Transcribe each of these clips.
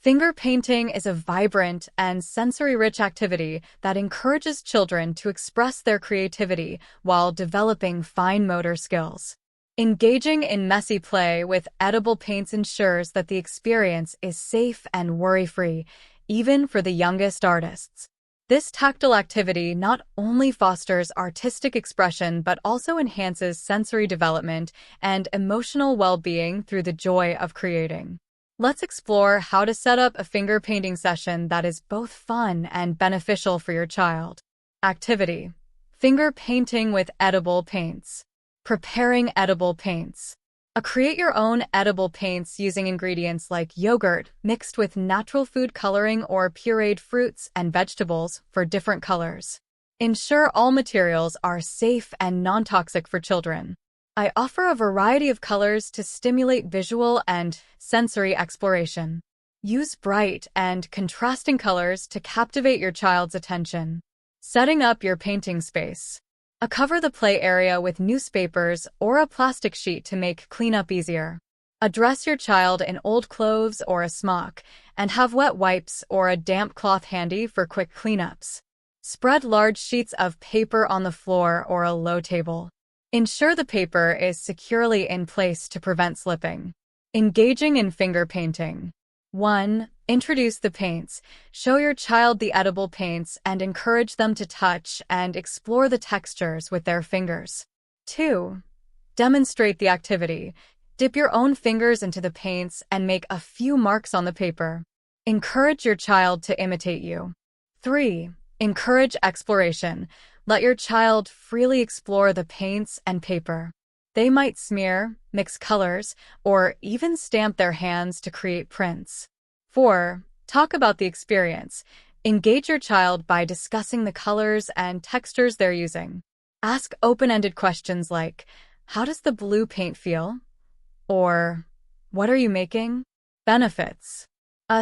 Finger painting is a vibrant and sensory-rich activity that encourages children to express their creativity while developing fine motor skills. Engaging in messy play with edible paints ensures that the experience is safe and worry-free, even for the youngest artists. This tactile activity not only fosters artistic expression but also enhances sensory development and emotional well-being through the joy of creating. Let's explore how to set up a finger painting session that is both fun and beneficial for your child. Activity: finger painting with edible paints. Preparing edible paints. Create your own edible paints using ingredients like yogurt mixed with natural food coloring or pureed fruits and vegetables for different colors. Ensure all materials are safe and non-toxic for children. I offer a variety of colors to stimulate visual and sensory exploration. Use bright and contrasting colors to captivate your child's attention. Setting up your painting space. Cover the play area with newspapers or a plastic sheet to make cleanup easier. Dress your child in old clothes or a smock, and have wet wipes or a damp cloth handy for quick cleanups. Spread large sheets of paper on the floor or a low table. Ensure the paper is securely in place to prevent slipping. Engaging in finger painting. 1. Introduce the paints. Show your child the edible paints and encourage them to touch and explore the textures with their fingers. 2. Demonstrate the activity. Dip your own fingers into the paints and make a few marks on the paper. Encourage your child to imitate you. 3. Encourage exploration. Let your child freely explore the paints and paper. They might smear, mix colors, or even stamp their hands to create prints. 4. Talk about the experience. Engage your child by discussing the colors and textures they're using. Ask open-ended questions like, "How does the blue paint feel?" Or, "What are you making?" Benefits.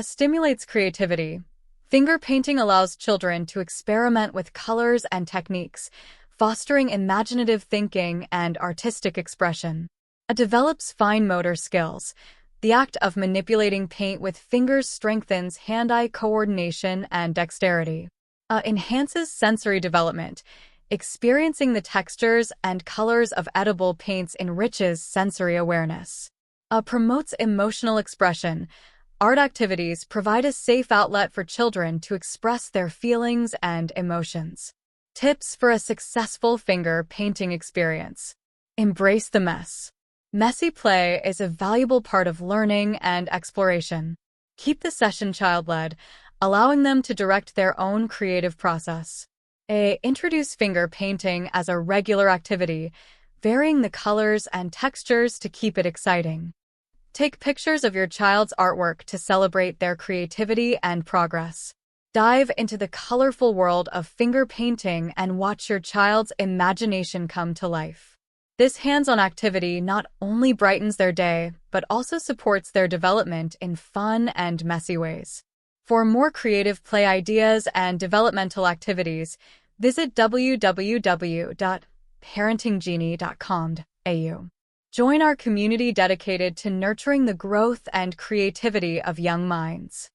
Stimulates creativity. Finger painting allows children to experiment with colors and techniques, fostering imaginative thinking and artistic expression. Develops fine motor skills. The act of manipulating paint with fingers strengthens hand-eye coordination and dexterity. Enhances sensory development. Experiencing the textures and colors of edible paints enriches sensory awareness. Promotes emotional expression. Art activities provide a safe outlet for children to express their feelings and emotions. Tips for a successful finger painting experience. Embrace the mess. Messy play is a valuable part of learning and exploration. Keep the session child-led, allowing them to direct their own creative process. Introduce finger painting as a regular activity, varying the colors and textures to keep it exciting. Take pictures of your child's artwork to celebrate their creativity and progress. Dive into the colorful world of finger painting and watch your child's imagination come to life. This hands-on activity not only brightens their day, but also supports their development in fun and messy ways. For more creative play ideas and developmental activities, visit www.parentinggenie.com.au. Join our community dedicated to nurturing the growth and creativity of young minds.